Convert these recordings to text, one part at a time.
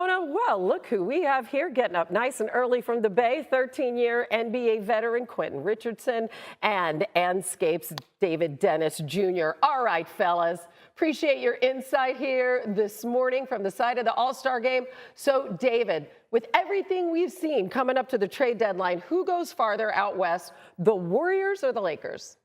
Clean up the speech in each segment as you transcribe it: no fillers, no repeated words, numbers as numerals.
Oh, no, well, look who we have here getting up nice and early from the Bay, 13-year NBA veteran Quentin Richardson and Anscape's David Dennis Jr. All right, fellas, appreciate your insight here this morning from the side of the All-Star game. So, David, with everything we've seen coming up to the trade deadline, who goes farther out west, the Warriors or the Lakers?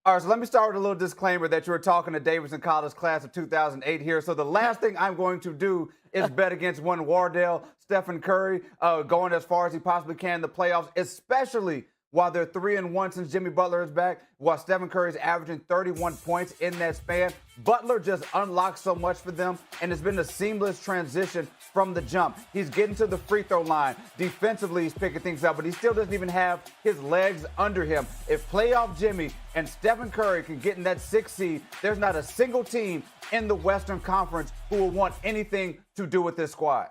All right, so let me start with a little disclaimer that you were talking to Davidson College class of 2008 here. So the last thing I'm going to do is bet against one Wardell, Stephen Curry, going as far as he possibly can in the playoffs, especially while they're 3-1 since Jimmy Butler is back, while Stephen Curry is averaging 31 points in that span. Butler just unlocked so much for them, and it's been a seamless transition from the jump. He's getting to the free throw line. Defensively, he's picking things up, but he still doesn't even have his legs under him. If playoff Jimmy and Stephen Curry can get in that 6th seed, there's not a single team in the Western Conference who will want anything to do with this squad.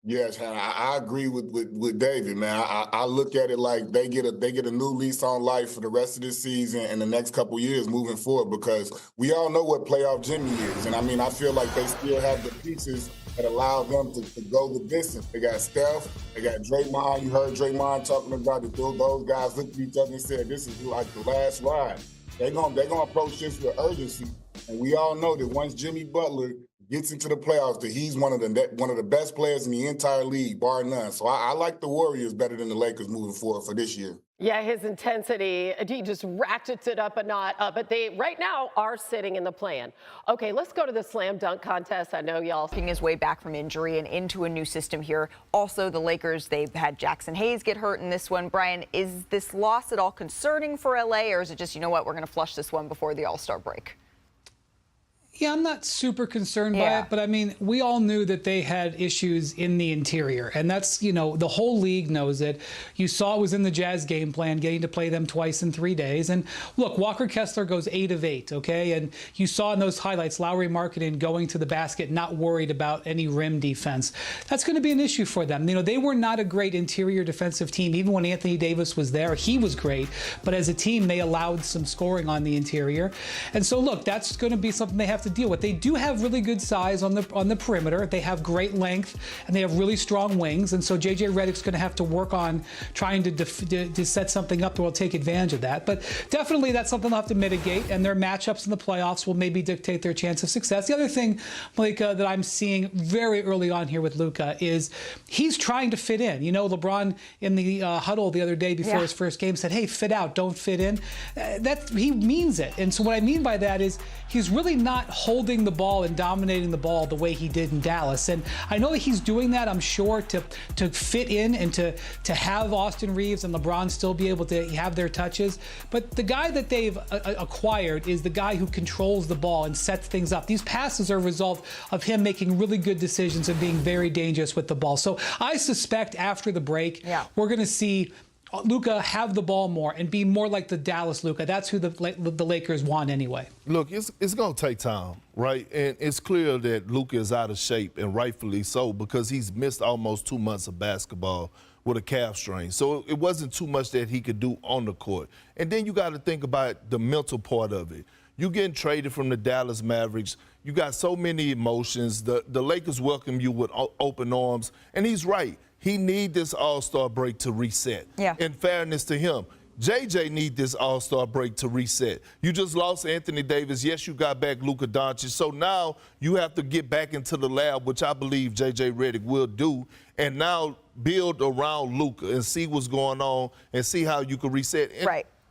Yes, Hannah, I agree with David, man. I look at it like they get a new lease on life for the rest of this season and the next couple years moving forward, because we all know what playoff Jimmy is. And I mean, I feel like they still have the pieces that allow them to go the distance. They got Steph, they got Draymond. You heard Draymond talking about it. Those guys looked at each other and said, this is like the last ride. They're gonna approach this with urgency. And we all know that once Jimmy Butler gets into the playoffs, that he's one of the best players in the entire league, bar none. So I like the Warriors better than the Lakers moving forward for this year. Yeah, his intensity, he just ratchets it up a notch. But they right now are sitting in the play-in. Okay, let's go to the slam dunk contest. I know y'all making his way back from injury and into a new system here. Also, the Lakers, they've had Jackson Hayes get hurt in this one. Brian, is this loss at all concerning for LA, or is it just, you know what, we're going to flush this one before the All-Star break? Yeah, I'm not super concerned by it, but I mean, we all knew that they had issues in the interior, and that's, you know, the whole league knows it. You saw it was in the Jazz game plan, getting to play them twice in 3 days. And look, Walker Kessler goes 8 of 8, okay? And you saw in those highlights, Lowry Markkanen going to the basket, not worried about any rim defense. That's going to be an issue for them. You know, they were not a great interior defensive team. Even when Anthony Davis was there, he was great. But as a team, they allowed some scoring on the interior. And so, look, that's going to be something they have to deal with. They do have really good size on the perimeter. They have great length, and they have really strong wings. And so J.J. Redick's going to have to work on trying to set something up that will take advantage of that. But definitely that's something they'll have to mitigate, and their matchups in the playoffs will maybe dictate their chance of success. The other thing, Malika, that I'm seeing very early on here with Luka is he's trying to fit in. You know, LeBron in the huddle the other day before his first game said, hey, fit out, don't fit in. That he means it. And so what I mean by that is he's really not holding the ball and dominating the ball the way he did in Dallas. And I know that he's doing that, I'm sure, to fit in and to have Austin Reeves and LeBron still be able to have their touches. But the guy that they've acquired is the guy who controls the ball and sets things up. These passes are a result of him making really good decisions and being very dangerous with the ball. So I suspect after the break, we're going to see Luka have the ball more and be more like the Dallas Luka. That's who the Lakers want anyway. Look, it's going to take time, right? And it's clear that Luka is out of shape, and rightfully so, because he's missed almost 2 months of basketball with a calf strain. So it wasn't too much that he could do on the court. And then you got to think about the mental part of it. You getting traded from the Dallas Mavericks. You got so many emotions. The Lakers welcome you with open arms. And he's right. He need this All-Star break to reset. In fairness to him, JJ need this All-Star break to reset. You just lost Anthony Davis. Yes, you got back Luka Doncic. So now you have to get back into the lab, which I believe JJ Redick will do, and now build around Luka and see what's going on and see how you can reset.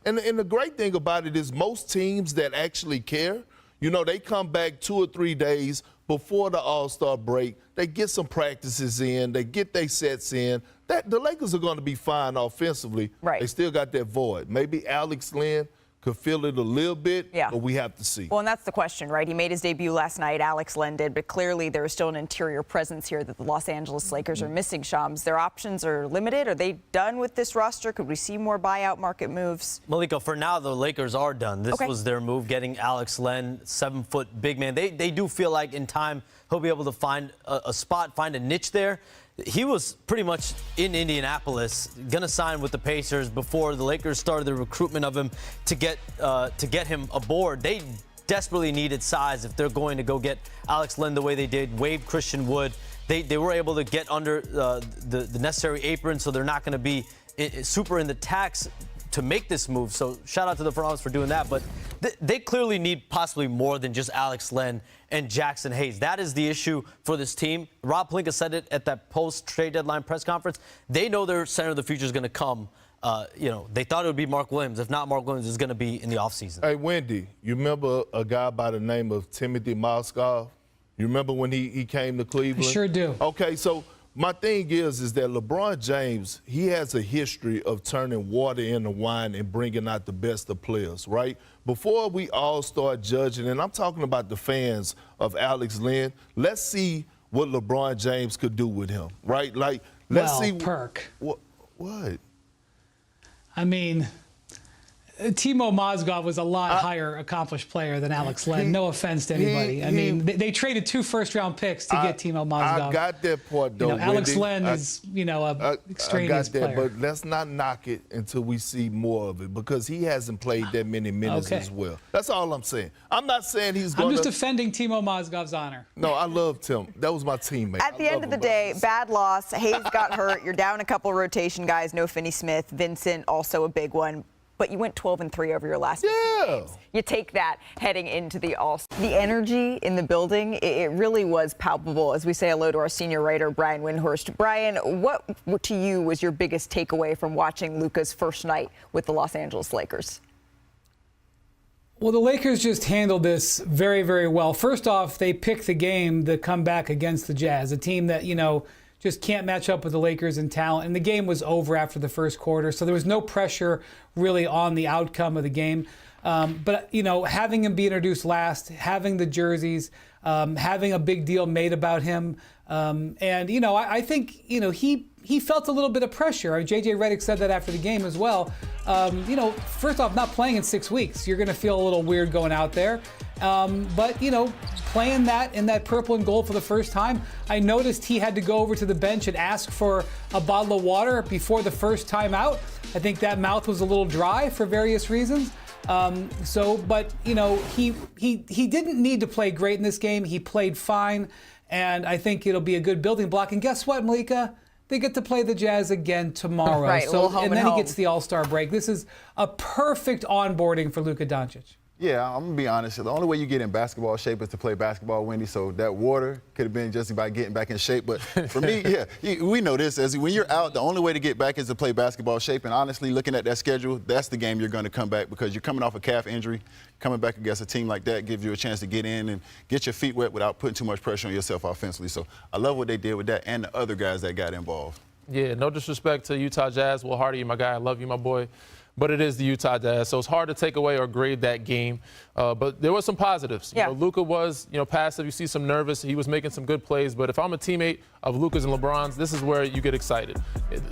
And the great thing about it is most teams that actually care, you know, they come back 2 or 3 days before the All-Star break. They get some practices in. They get their sets in. The Lakers are going to be fine offensively. They still got that void. Maybe Alex Len could feel it a little bit, but we have to see. Well, and that's the question, right? He made his debut last night, Alex Len did, but clearly there is still an interior presence here that the Los Angeles Lakers are missing, Shams. Their options are limited. Are they done with this roster? Could we see more buyout market moves? Malika, for now, the Lakers are done. This was their move, getting Alex Len, 7-foot big man. They do feel like in time he'll be able to find a spot, find a niche there. He was pretty much in Indianapolis, going to sign with the Pacers before the Lakers started the recruitment of him to get him aboard. They desperately needed size if they're going to go get Alex Len the way they did, waive Christian Wood. They were able to get under the necessary apron, so they're not going to be super in the tax to make this move. So shout out to the front office for doing that. But they clearly need possibly more than just Alex Len and Jackson Hayes. That is the issue for this team. Rob Pelinka said it at that post-trade deadline press conference. They know their center of the future is going to come. They thought it would be Mark Williams. If not, Mark Williams is going to be in the offseason. Hey, Wendy, you remember a guy by the name of Timothy Moskov? You remember when he came to Cleveland? I sure do. Okay, so my thing is that LeBron James, he has a history of turning water into wine and bringing out the best of players, right? Before we all start judging, and I'm talking about the fans of Alex Len, let's see what LeBron James could do with him, right? Like, let's see. Perk. What? I mean, Timo Mozgov was a lot higher accomplished player than Alex Len. No offense to anybody. I mean, they traded 2 first-round picks to get Timo Mozgov. I got that part, though, Alex Wendy. Len is, a extraneous I got that, player. but let's not knock it until we see more of it because he hasn't played that many minutes as well. That's all I'm saying. I'm not saying he's going to... I'm just defending Timo Mozgov's honor. No, I love Tim. That was my teammate. At the end of the day, bad loss. Hayes got hurt. You're down a couple rotation guys. No Finney Smith. Vincent, also a big one. But you went 12-3 over your last 15 games. You take that heading into the All-Star. The energy in the building, it really was palpable. As we say hello to our senior writer, Brian Windhorst. Brian, what to you was your biggest takeaway from watching Luka's first night with the Los Angeles Lakers? Well, the Lakers just handled this very, very well. First off, they picked the game to come back against the Jazz, a team that, just can't match up with the Lakers in talent. And the game was over after the first quarter, so there was no pressure really on the outcome of the game. But having him be introduced last, having the jerseys, having a big deal made about him, I think he felt a little bit of pressure. JJ Redick said that after the game as well. First off, not playing in 6 weeks, you're going to feel a little weird going out there. But playing that in that purple and gold for the first time, I noticed he had to go over to the bench and ask for a bottle of water before the first time out. I think that mouth was a little dry for various reasons. But he didn't need to play great in this game. He played fine, and I think it'll be a good building block. And guess what, Malika? They get to play the Jazz again tomorrow. Right, and then he gets the All-Star break. This is a perfect onboarding for Luka Doncic. Yeah, I'm going to be honest. The only way you get in basketball shape is to play basketball, Wendy, so that water could have been just about getting back in shape. But for me, we know this. When you're out, the only way to get back is to play basketball shape. And honestly, looking at that schedule, that's the game you're going to come back because you're coming off a calf injury. Coming back against a team like that gives you a chance to get in and get your feet wet without putting too much pressure on yourself offensively. So I love what they did with that and the other guys that got involved. Yeah, no disrespect to Utah Jazz. Will Hardy, my guy, I love you, my boy. But it is the Utah Jazz, so it's hard to take away or grade that game. But there were some positives. Yeah. Luka was, passive. You see some nervous. He was making some good plays. But if I'm a teammate of Luka's and LeBron's, this is where you get excited.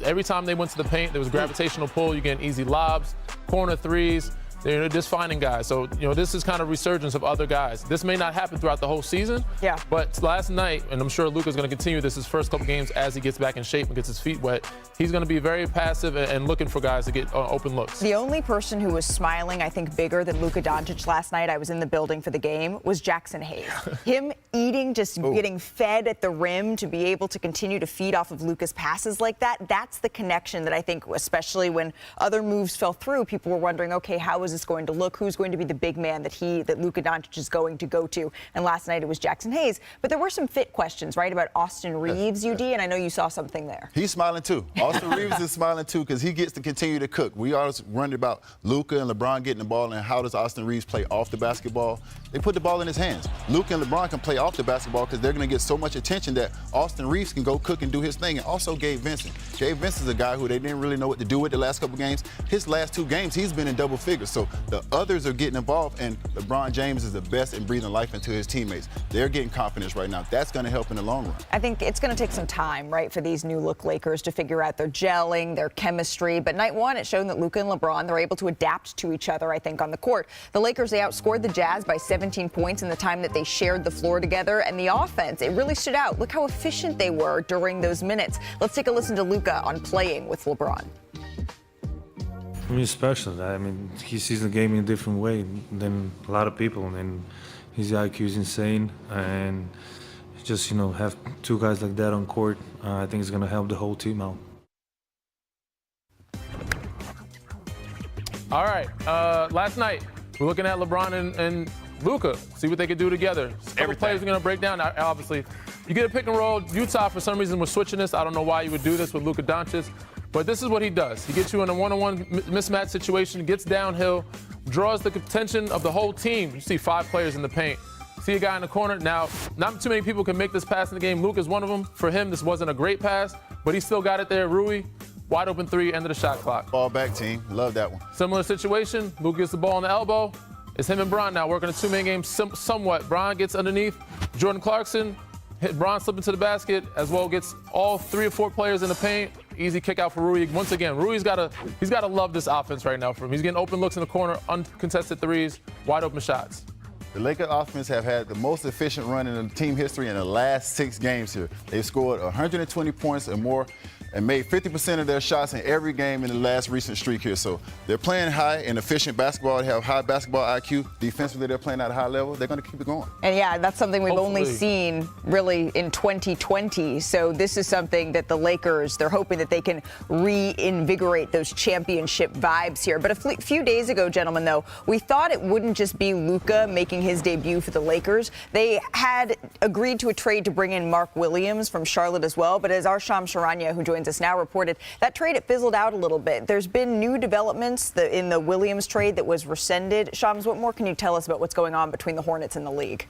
Every time they went to the paint, there was gravitational pull. You're getting easy lobs, corner threes. They're just finding guys. So, this is kind of resurgence of other guys. This may not happen throughout the whole season. Yeah. But last night, and I'm sure Luka's going to continue this his first couple games as he gets back in shape and gets his feet wet, he's going to be very passive and looking for guys to get open looks. The only person who was smiling, I think, bigger than Luka Doncic last night, I was in the building for the game, was Jackson Hayes. Him eating, just getting fed at the rim to be able to continue to feed off of Luka's passes like that, that's the connection that I think, especially when other moves fell through, people were wondering, okay, how is this going to look? Who's going to be the big man that Luka Doncic is going to go to? And last night it was Jackson Hayes. But there were some fit questions, right, about Austin Reeves, UD, and I know you saw something there. He's smiling too. Austin Reeves is smiling too because he gets to continue to cook. We always wondered about Luka and LeBron getting the ball and how does Austin Reeves play off the basketball. They put the ball in his hands. Luka and LeBron can play off the basketball because they're going to get so much attention that Austin Reeves can go cook and do his thing. And also Gabe Vincent. Gabe Vincent's a guy who they didn't really know what to do with the last couple games. His last 2 games, he's been in double figures. So the others are getting involved, and LeBron James is the best in breathing life into his teammates. They're getting confidence right now. That's going to help in the long run. I think it's going to take some time, right, for these new look Lakers to figure out their gelling, their chemistry. But night one, it showed that Luka and LeBron, they're able to adapt to each other, I think, on the court. The Lakers, they outscored the Jazz by 17 points in the time that they shared the floor together. And the offense, it really stood out. Look how efficient they were during those minutes. Let's take a listen to Luka on playing with LeBron. I mean, it's special. I mean, he sees the game in a different way than a lot of people, and his IQ is insane. And just, you know, have two guys like that on court, I think it's going to help the whole team out. All right, last night, we're looking at LeBron and Luka, see what they could do together. A couple players are going to break down. Obviously, you get a pick and roll. Utah, for some reason, was switching this. I don't know why you would do this with Luka Doncic, but this is what he does. He gets you in a one-on-one mismatch situation, gets downhill, draws the attention of the whole team. You see 5 players in the paint. See a guy in the corner. Now, not too many people can make this pass in the game. Luka's one of them. For him, this wasn't a great pass, but he still got it there. Rui, wide open 3, end of the shot clock. Ball back, team. Love that one. Similar situation. Luka gets the ball on the elbow. It's him and Bron now working a 2-man game somewhat. Bron gets underneath. Jordan Clarkson, hit Bron slipping to the basket, as well gets all 3 or 4 players in the paint. Easy kick out for Rui. Once again, Rui's got to love this offense right now for him. He's getting open looks in the corner, uncontested threes, wide open shots. The Lakers offense have had the most efficient run in the team history in the last 6 games here. They've scored 120 points or more and made 50% of their shots in every game in the last recent streak here. So they're playing high and efficient basketball. They have high basketball IQ. Defensively, they're playing at a high level. They're going to keep it going. And yeah, that's something we've only Hopefully. seen really in 2020. So this is something that the Lakers, they're hoping that they can reinvigorate those championship vibes here. But a few days ago, gentlemen, though, we thought it wouldn't just be Luka making his debut for the Lakers. They had agreed to a trade to bring in Mark Williams from Charlotte as well. But as Arsham Sharanya, who joins us now, reported, that trade, it fizzled out a little bit. There's been new developments in the Williams trade that was rescinded. Shams, what more can you tell us about what's going on between the Hornets and the league?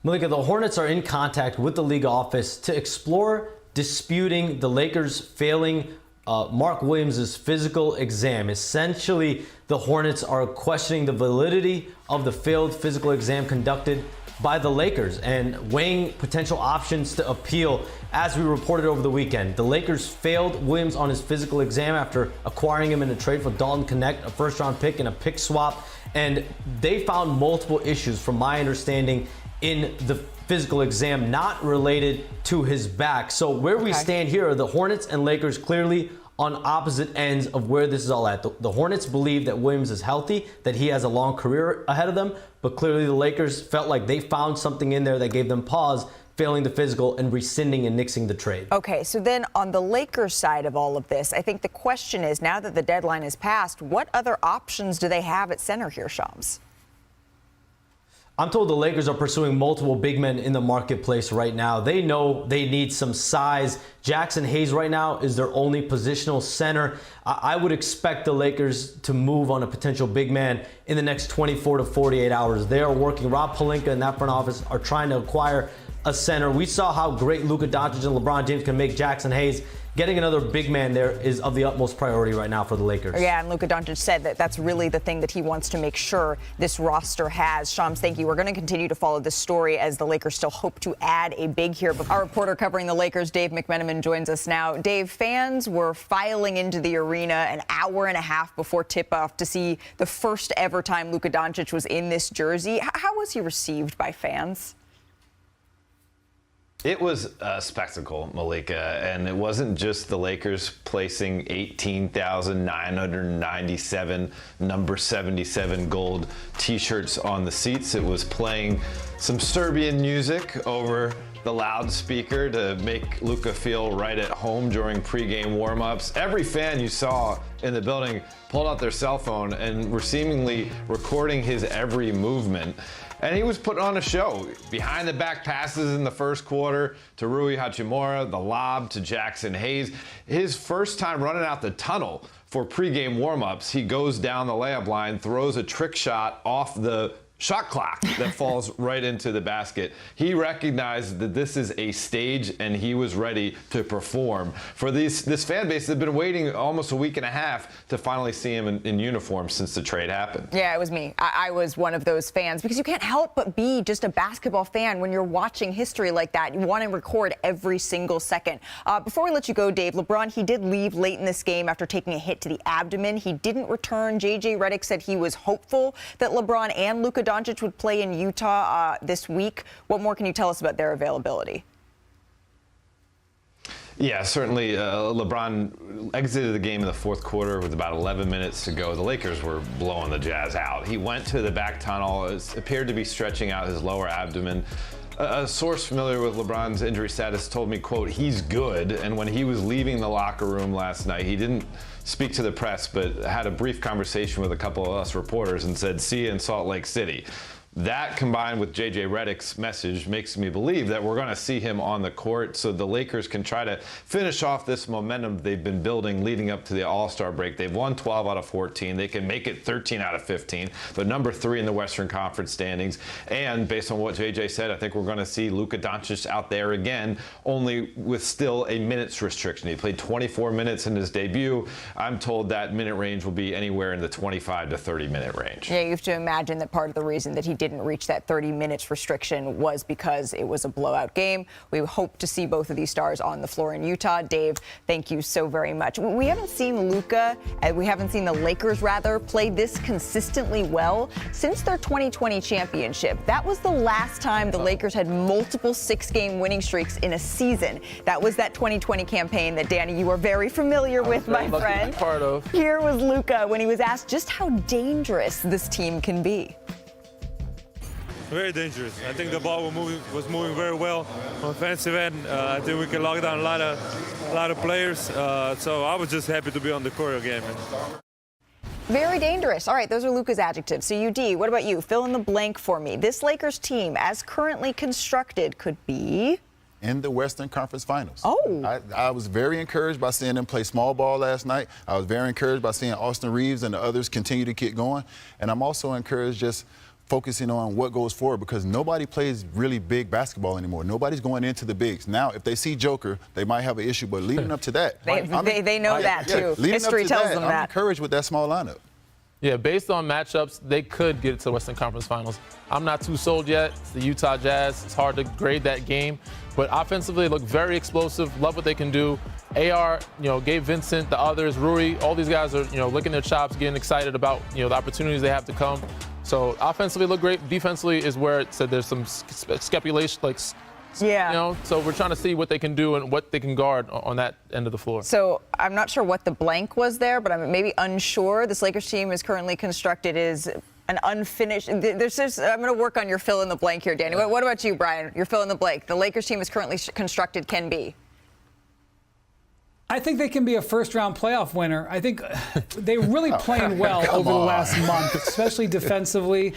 Malika, the Hornets are in contact with the league office to explore disputing the Lakers failing Mark Williams' physical exam. Essentially, the Hornets are questioning the validity of the failed physical exam conducted by the Lakers and weighing potential options to appeal. As we reported over the weekend, the Lakers failed Williams on his physical exam after acquiring him in a trade for Dalton Connect, a first-round pick, and a pick swap. And they found multiple issues, from my understanding, in the physical exam not related to his back. So where we stand here are the Hornets and Lakers clearly on opposite ends of where this is all at. The Hornets believe that Williams is healthy, that he has a long career ahead of them, but clearly the Lakers felt like they found something in there that gave them pause, failing the physical and rescinding and nixing the trade. Okay, so then on the Lakers side of all of this, I think the question is, now that the deadline is passed, what other options do they have at center here, Shams? I'm told the Lakers are pursuing multiple big men in the marketplace right now. They know they need some size. Jackson Hayes right now is their only positional center. I would expect the Lakers to move on a potential big man in the next 24 to 48 hours. They are working. Rob Pelinka and that front office are trying to acquire a center. We saw how great Luka Doncic and LeBron James can make Jackson Hayes. Getting another big man there is of the utmost priority right now for the Lakers. Yeah, and Luka Doncic said that that's really the thing that he wants to make sure this roster has. Shams, thank you. We're going to continue to follow this story as the Lakers still hope to add a big here. But our reporter covering the Lakers, Dave McMenamin, joins us now. Dave, fans were filing into the arena an hour and a half before tip-off to see the first ever time Luka Doncic was in this jersey. How was he received by fans? It was a spectacle, Malika, and it wasn't just the Lakers placing 18,997 number 77 gold T-shirts on the seats. It was playing some Serbian music over the loudspeaker to make Luka feel right at home during pregame warm-ups. Every fan you saw in the building pulled out their cell phone and were seemingly recording his every movement. And he was putting on a show. Behind the back passes in the first quarter to Rui Hachimura, the lob to Jackson Hayes. His first time running out the tunnel for pregame warmups, he goes down the layup line, throws a trick shot off the shot clock that falls right into the basket. He recognized that this is a stage and he was ready to perform. For this fan base, they've been waiting almost a week and a half to finally see him in uniform since the trade happened. Yeah, it was me. I was one of those fans because you can't help but be just a basketball fan when you're watching history like that. You want to record every single second. Before we let you go, Dave, LeBron, he did leave late in this game after taking a hit to the abdomen. He didn't return. J.J. Redick said he was hopeful that LeBron and Luka Doncic would play in Utah this week. What more can you tell us about their availability? Yeah, certainly. LeBron exited the game in the fourth quarter with about 11 minutes to go. The Lakers were blowing the Jazz out. He went to the back tunnel, appeared to be stretching out his lower abdomen. A source familiar with LeBron's injury status told me, quote, he's good. And when he was leaving the locker room last night, he didn't speak to the press, but had a brief conversation with a couple of us reporters and said, see you in Salt Lake City. That combined with J.J. Redick's message makes me believe that we're going to see him on the court so the Lakers can try to finish off this momentum they've been building leading up to the All-Star break. They've won 12 out of 14. They can make it 13 out of 15. They're number 3 in the Western Conference standings. And based on what J.J. said, I think we're going to see Luka Doncic out there again, only with still a minutes restriction. He played 24 minutes in his debut. I'm told that minute range will be anywhere in the 25 to 30 minute range. Yeah, you have to imagine that part of the reason that he didn't reach that 30 minutes restriction was because it was a blowout game. We hope to see both of these stars on the floor in Utah. Dave, thank you so very much. We haven't seen Luka, we haven't seen the Lakers rather, play this consistently well since their 2020 championship. That was the last time the Lakers had multiple 6-game winning streaks in a season. That was that 2020 campaign that, Danny, you are very familiar with, my friend. Part of. Here was Luka when he was asked just how dangerous this team can be. Very dangerous. I think the ball was moving very well on the offensive end. I think we can lock down a lot of players. So I was just happy to be on the court again, man. Very dangerous. All right, those are Luka's adjectives. So, UD, what about you? Fill in the blank for me. This Lakers team, as currently constructed, could be in the Western Conference Finals. Oh. I was very encouraged by seeing them play small ball last night. I was very encouraged by seeing Austin Reeves and the others continue to get going. And I'm also encouraged just focusing on what goes forward because nobody plays really big basketball anymore. Nobody's going into the bigs. Now, if they see Joker, they might have an issue, but leading up to that. They know that, too. History tells them that. I'm encouraged with that small lineup. Yeah, based on matchups, they could get it to the Western Conference Finals. I'm not too sold yet. It's the Utah Jazz. It's hard to grade that game. But offensively, they look very explosive. Love what they can do. AR, Gabe Vincent, the others, Rui, all these guys are, licking their chops, getting excited about, the opportunities they have to come. So offensively look great. Defensively is where it said there's some speculation, so we're trying to see what they can do and what they can guard on that end of the floor. So I'm not sure what the blank was there, but I'm maybe unsure. This Lakers team is currently constructed is an unfinished. I'm going to work on your fill in the blank here, Danny. What about you, Brian? Your fill in the blank. The Lakers team is currently constructed can be. I think they can be a first-round playoff winner. I think they're really playing well over the last month, especially defensively.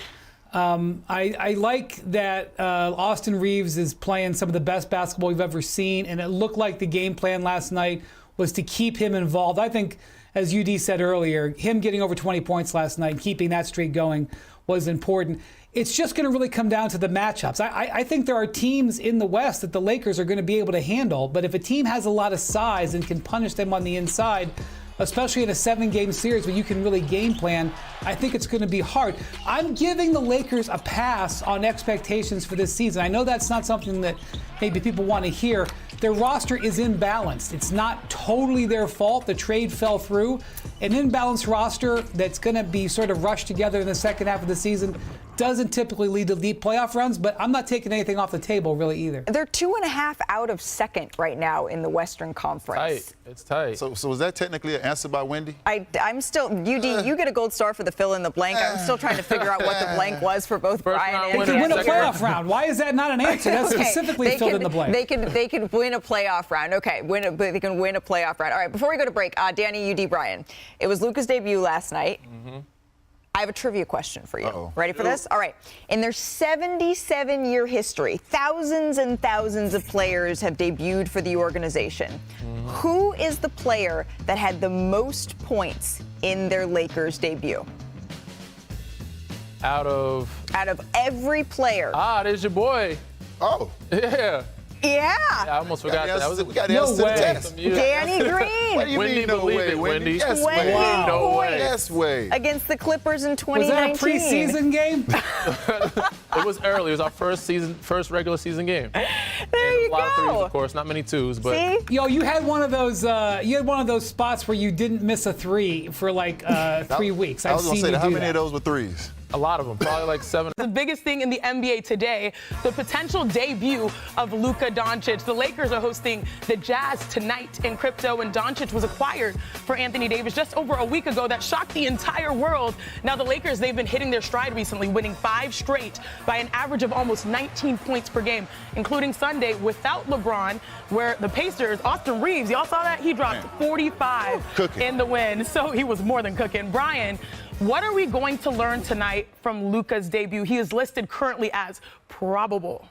I like that Austin Reeves is playing some of the best basketball we've ever seen, and it looked like the game plan last night was to keep him involved. I think, as UD said earlier, him getting over 20 points last night and keeping that streak going was important. It's just going to really come down to the matchups. I think there are teams in the West that the Lakers are going to be able to handle, but if a team has a lot of size and can punish them on the inside, especially in a 7-game series where you can really game plan, I think it's going to be hard. I'm giving the Lakers a pass on expectations for this season. I know that's not something that maybe people want to hear. Their roster is imbalanced. It's not totally their fault. The trade fell through. An imbalanced roster that's going to be sort of rushed together in the second half of the season doesn't typically lead to deep playoff runs, but I'm not taking anything off the table really either. They're 2.5 out of second right now in the Western Conference. It's tight. So was that technically an answer by Wendy? I'm still, UD, you get a gold star for the fill in the blank. I'm still trying to figure out what the blank was for both Brian and They can win a playoff round. Why is that not an answer? That's specifically filled in the blank. They can win a playoff round. Okay, they can win a playoff round. All right, before we go to break, Danny, UD, Brian, it was Luka's debut last night. Mm-hmm. I have a trivia question for you. Uh-oh. Ready for this? All right. In their 77-year history, thousands and thousands of players have debuted for the organization. Mm-hmm. Who is the player that had the most points in their Lakers debut? Out of every player. There's your boy. Oh. Yeah. Yeah. I almost forgot that. We got the answer to the test. Danny Green. What do you mean, no way, Wendy? Yes, way. Wow. No way. Yes, way. Against the Clippers in 2019. Was that a preseason game? It was early. It was our first regular season game. There you a lot of threes, go. of course, not many twos, but See? Yo, you had one of those spots where you didn't miss a three for like 3 weeks. I was going to say, how many that. of those were threes? A lot of them, probably like 7. The biggest thing in the NBA today, the potential debut of Luka Doncic. The Lakers are hosting the Jazz tonight in crypto, and Doncic was acquired for Anthony Davis just over a week ago. That shocked the entire world. Now the Lakers, they've been hitting their stride recently, winning 5 straight by an average of almost 19 points per game, including Sunday without LeBron, where the Pacers, Austin Reeves, y'all saw that? He dropped 45 in the win, so he was more than cooking. Brian, what are we going to learn tonight from Luka's debut? He is listed currently as probable.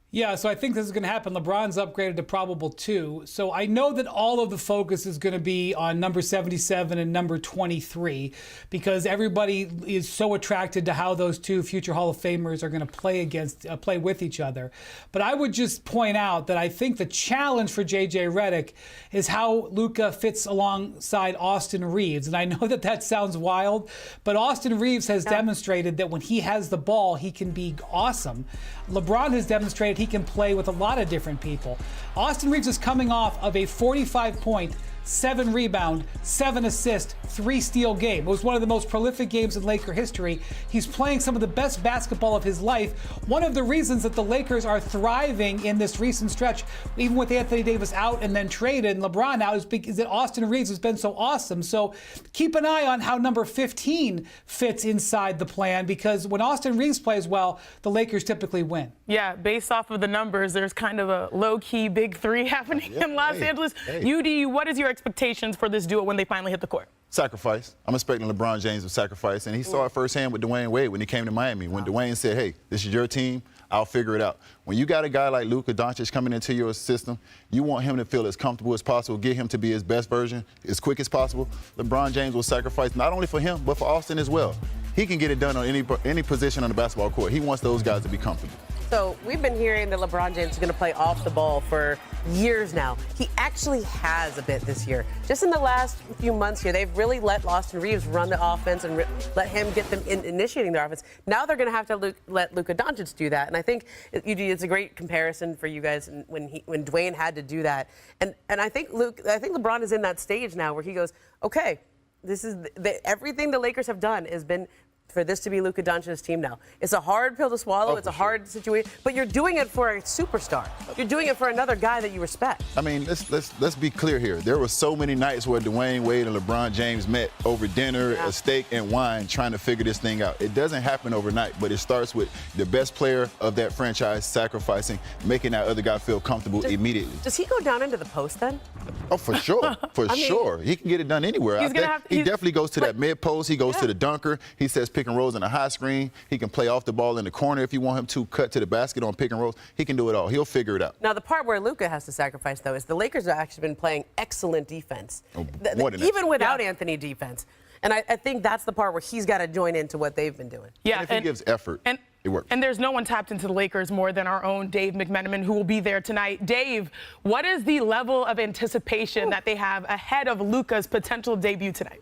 Yeah, so I think this is going to happen. LeBron's upgraded to probable too. So I know that all of the focus is going to be on number 77 and number 23 because everybody is so attracted to how those two future Hall of Famers are going to play with each other. But I would just point out that I think the challenge for JJ Redick is how Luka fits alongside Austin Reeves. And I know that that sounds wild, but Austin Reeves has demonstrated that when he has the ball, he can be awesome. LeBron has demonstrated he can play with a lot of different people. Austin Reeves is coming off of a 45-point, 7 rebound, 7 assist, 3 steal game. It was one of the most prolific games in Laker history. He's playing some of the best basketball of his life. One of the reasons that the Lakers are thriving in this recent stretch, even with Anthony Davis out and then traded and LeBron out, is that Austin Reeves has been so awesome. So keep an eye on how number 15 fits inside the plan, because when Austin Reeves plays well, the Lakers typically win. Yeah, based off of the numbers, there's kind of a low-key big 3 happening in Los Angeles. UD, what is your expectations for this duo when they finally hit the court? Sacrifice. I'm expecting LeBron James to sacrifice, and he saw it firsthand with Dwayne Wade when he came to Miami. When Dwayne said, hey, this is your team, I'll figure it out. When you got a guy like Luka Doncic coming into your system, you want him to feel as comfortable as possible, get him to be his best version as quick as possible. LeBron James will sacrifice not only for him, but for Austin as well. He can get it done on any position on the basketball court. He wants those guys to be comfortable. So we've been hearing that LeBron James is going to play off the ball for years now. He actually has a bit this year. Just in the last few months here, they've really let Austin Reeves run the offense and let him get them initiating their offense. Now they're going to have to let Luka Doncic do that. And I think it's a great comparison for you guys when Dwayne had to do that. And I think LeBron is in that stage now where he goes, okay, this is everything the Lakers have done has been for this to be Luka Doncic's team now. It's a hard pill to swallow. It's a hard situation, but you're doing it for a superstar. You're doing it for another guy that you respect. I mean, let's be clear here. There were so many nights where Dwayne Wade and LeBron James met over dinner, a steak and wine, trying to figure this thing out. It doesn't happen overnight, but it starts with the best player of that franchise sacrificing, making that other guy feel comfortable immediately. Does he go down into the post then? Oh, for sure. Sure. He can get it done anywhere. He definitely goes to that mid post. He goes to the dunker. He says pick and rolls in a high screen. He can play off the ball in the corner if you want him to, cut to the basket on pick and rolls. He can do it all. He'll figure it out. Now, the part where Luka has to sacrifice, though, is the Lakers have actually been playing excellent defense. Even without Anthony defense. And I think that's the part where he's got to join into what they've been doing. Yeah, and if he gives effort, it works. And there's no one tapped into the Lakers more than our own Dave McMenamin, who will be there tonight. Dave, what is the level of anticipation that they have ahead of Luka's potential debut tonight?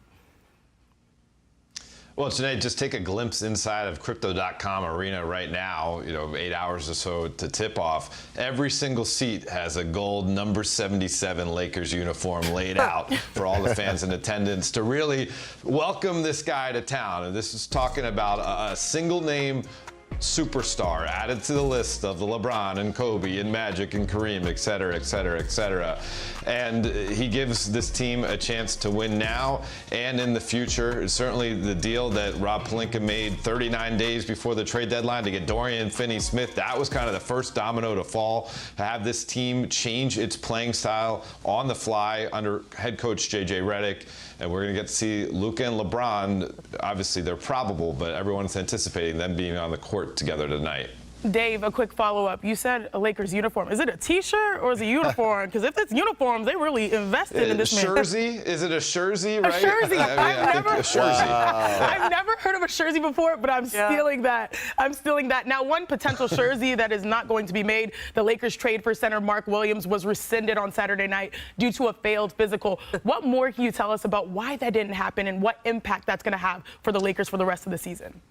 Well, today, just take a glimpse inside of Crypto.com arena right now, 8 hours or so to tip off. Every single seat has a gold number 77 Lakers uniform laid out for all the fans in attendance to really welcome this guy to town. And this is talking about a single name superstar added to the list of the LeBron and Kobe and Magic and Kareem, et cetera, et cetera, et cetera. And he gives this team a chance to win now and in the future. It's certainly the deal that Rob Pelinka made 39 days before the trade deadline to get Dorian Finney-Smith. That was kind of the first domino to fall, to have this team change its playing style on the fly under head coach JJ Redick. And we're going to get to see Luka and LeBron. Obviously, they're probable, but everyone's anticipating them being on the court together tonight. Dave, a quick follow-up. You said a Lakers uniform. Is it a T-shirt or is it a uniform? Because if it's uniforms, they really invested in this man. Jersey? Is it a jersey, right? A jersey. I've never heard of a jersey before, but I'm stealing that. I'm stealing that. Now, one potential jersey that is not going to be made, the Lakers trade for center Mark Williams was rescinded on Saturday night due to a failed physical. What more can you tell us about why that didn't happen and what impact that's going to have for the Lakers for the rest of the season?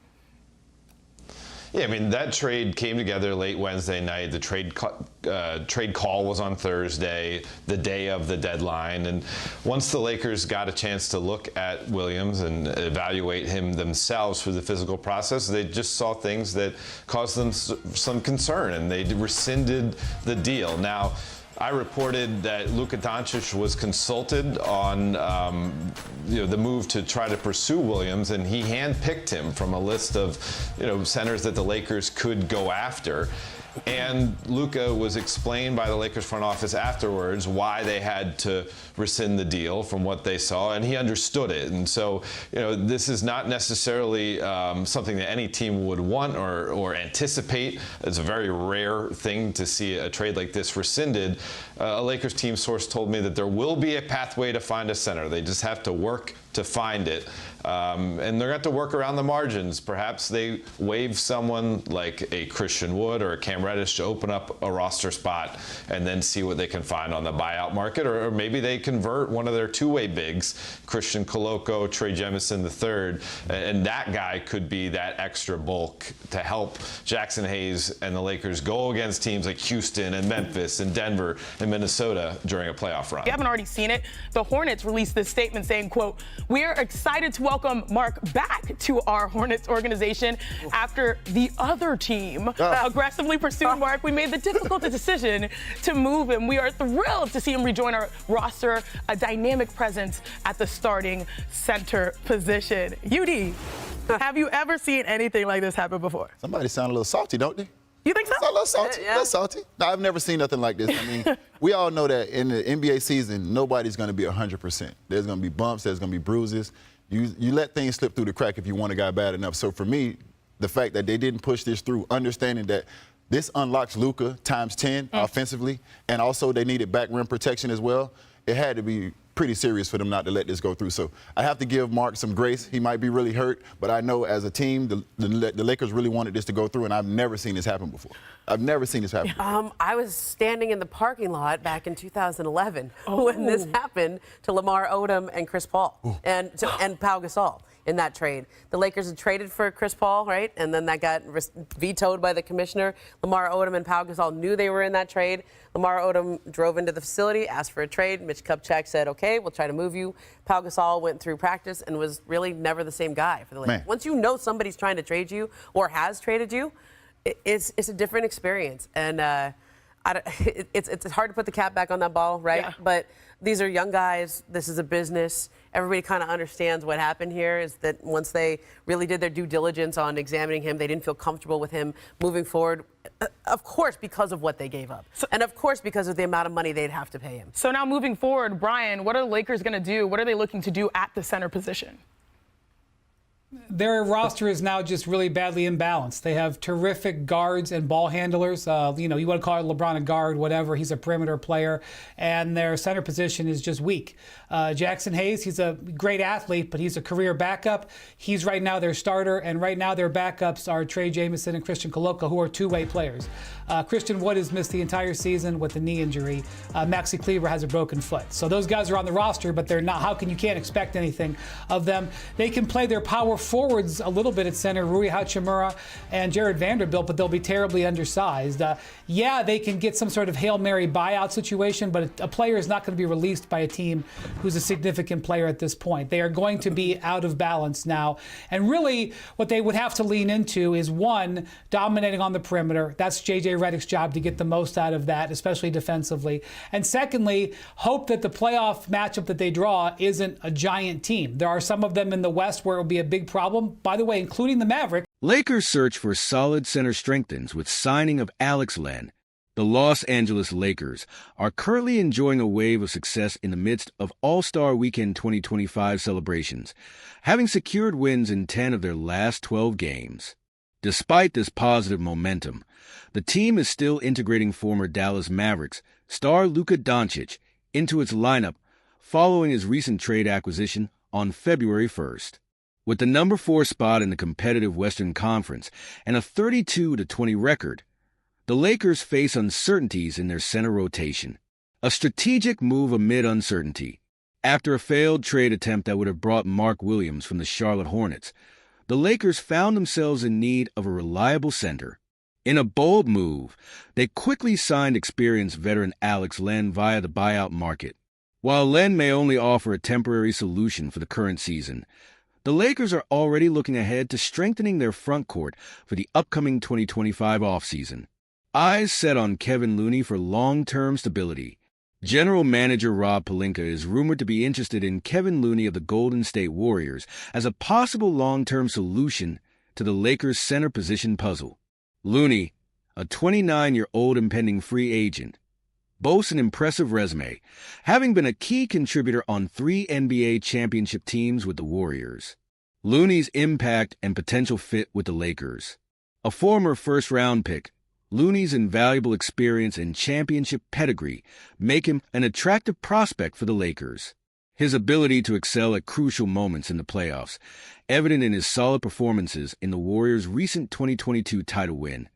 Yeah, I mean, that trade came together late Wednesday night. The trade call was on Thursday, the day of the deadline. And once the Lakers got a chance to look at Williams and evaluate him themselves through the physical process, they just saw things that caused them some concern, and they rescinded the deal. Now, I reported that Luka Doncic was consulted on the move to try to pursue Williams, and he handpicked him from a list of centers that the Lakers could go after. And Luka was explained by the Lakers front office afterwards why they had to rescind the deal from what they saw, and he understood it. And so, this is not necessarily something that any team would want or anticipate. It's a very rare thing to see a trade like this rescinded. A Lakers team source told me that there will be a pathway to find a center. They just have to work to find it. And they're going to have to work around the margins. Perhaps they waive someone like a Christian Wood or a Cam Reddish to open up a roster spot and then see what they can find on the buyout market. Or maybe they convert one of their two-way bigs, Christian Koloko, Trey Jemison III, and that guy could be that extra bulk to help Jackson Hayes and the Lakers go against teams like Houston and Memphis and Denver and Minnesota during a playoff run. If you haven't already seen it, the Hornets released this statement saying, quote, "We are excited to welcome Mark back to our Hornets organization after the other team aggressively pursued Mark. We made the difficult decision to move him. We are thrilled to see him rejoin our roster, a dynamic presence at the starting center position." UD, have you ever seen anything like this happen before? Somebody sound a little salty, don't they? You think so? A little salty. Yeah. A little salty. No, I've never seen nothing like this. I mean, we all know that in the NBA season, nobody's going to be 100%. There's going to be bumps. There's going to be bruises. You let things slip through the crack if you want a guy bad enough. So for me, the fact that they didn't push this through, understanding that this unlocks Luka times 10 offensively, and also they needed back rim protection as well, it had to be pretty serious for them not to let this go through. So I have to give Mark some grace. He might be really hurt, but I know as a team, the Lakers really wanted this to go through, and I've never seen this happen before. I've never seen this happen before. I was standing in the parking lot back in 2011 when this happened to Lamar Odom and Chris Paul and Pau Gasol in that trade. The Lakers had traded for Chris Paul, right? And then that got vetoed by the commissioner. Lamar Odom and Pau Gasol knew they were in that trade. Lamar Odom drove into the facility, asked for a trade. Mitch Kupchak said, okay, we'll try to move you. Pau Gasol went through practice and was really never the same guy for the Lakers. Once you know somebody's trying to trade you or has traded you, it's a different experience. And it's hard to put the cap back on that ball, right? Yeah. But these are young guys. This is a business. Everybody kind of understands what happened here is that once they really did their due diligence on examining him, they didn't feel comfortable with him moving forward, of course, because of what they gave up. And of course, because of the amount of money they'd have to pay him. So now moving forward, Brian, what are the Lakers going to do? What are they looking to do at the center position? Their roster is now just really badly imbalanced. They have terrific guards and ball handlers. You want to call LeBron a guard, whatever. He's a perimeter player. And their center position is just weak. Jackson Hayes, he's a great athlete, but he's a career backup. He's right now their starter. And right now their backups are Trey Jemison and Christian Koloko, who are two-way players. Christian Wood has missed the entire season with a knee injury. Maxi Kleber has a broken foot. So those guys are on the roster, but they're not. You can't expect anything of them. They can play their power forwards a little bit at center, Rui Hachimura and Jared Vanderbilt, but they'll be terribly undersized. They can get some sort of Hail Mary buyout situation, but a player is not going to be released by a team who's a significant player at this point. They are going to be out of balance now. And really, what they would have to lean into is, one, dominating on the perimeter. That's J.J. Redick's job to get the most out of that, especially defensively. And secondly, hope that the playoff matchup that they draw isn't a giant team. There are some of them in the West where it will be a big problem, by the way, including the Mavericks. Lakers search for solid center strengthens with signing of Alex Len. The Los Angeles Lakers are currently enjoying a wave of success in the midst of All-Star Weekend 2025 celebrations, having secured wins in 10 of their last 12 games. Despite this positive momentum, the team is still integrating former Dallas Mavericks star Luka Doncic into its lineup following his recent trade acquisition on February 1st. With the number 4 spot in the competitive Western Conference and a 32-20 record, the Lakers face uncertainties in their center rotation. A strategic move amid uncertainty. After a failed trade attempt that would have brought Mark Williams from the Charlotte Hornets, the Lakers found themselves in need of a reliable center. In a bold move, they quickly signed experienced veteran Alex Len via the buyout market. While Len may only offer a temporary solution for the current season, the Lakers are already looking ahead to strengthening their front court for the upcoming 2025 offseason. Eyes set on Kevin Looney for long-term stability. General Manager Rob Pelinka is rumored to be interested in Kevin Looney of the Golden State Warriors as a possible long-term solution to the Lakers' center position puzzle. Looney, a 29-year-old impending free agent, boasts an impressive resume, having been a key contributor on 3 NBA championship teams with the Warriors. Looney's impact and potential fit with the Lakers. A former first-round pick, Looney's invaluable experience and championship pedigree make him an attractive prospect for the Lakers. His ability to excel at crucial moments in the playoffs, evident in his solid performances in the Warriors' recent 2022 title win,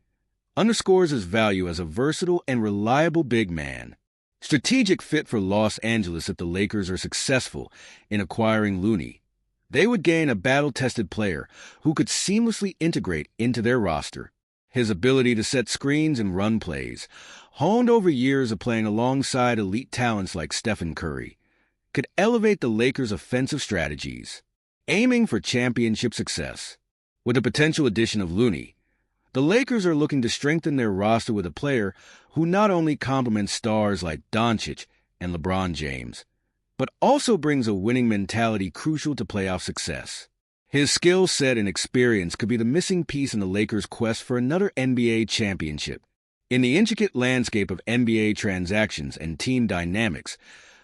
underscores his value as a versatile and reliable big man. Strategic fit for Los Angeles if the Lakers are successful in acquiring Looney. They would gain a battle-tested player who could seamlessly integrate into their roster. His ability to set screens and run plays, honed over years of playing alongside elite talents like Stephen Curry, could elevate the Lakers' offensive strategies, aiming for championship success. With the potential addition of Looney, the Lakers are looking to strengthen their roster with a player who not only complements stars like Doncic and LeBron James, but also brings a winning mentality crucial to playoff success. His skill set and experience could be the missing piece in the Lakers' quest for another NBA championship. In the intricate landscape of NBA transactions and team dynamics,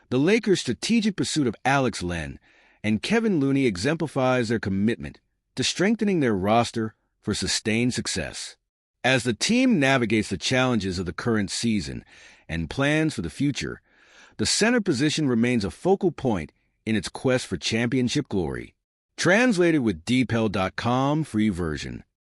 the Lakers' strategic pursuit of Alex Len and Kevin Looney exemplifies their commitment to strengthening their roster for sustained success. As the team navigates the challenges of the current season and plans for the future, the center position remains a focal point in its quest for championship glory. Translated with DeepL.com free version.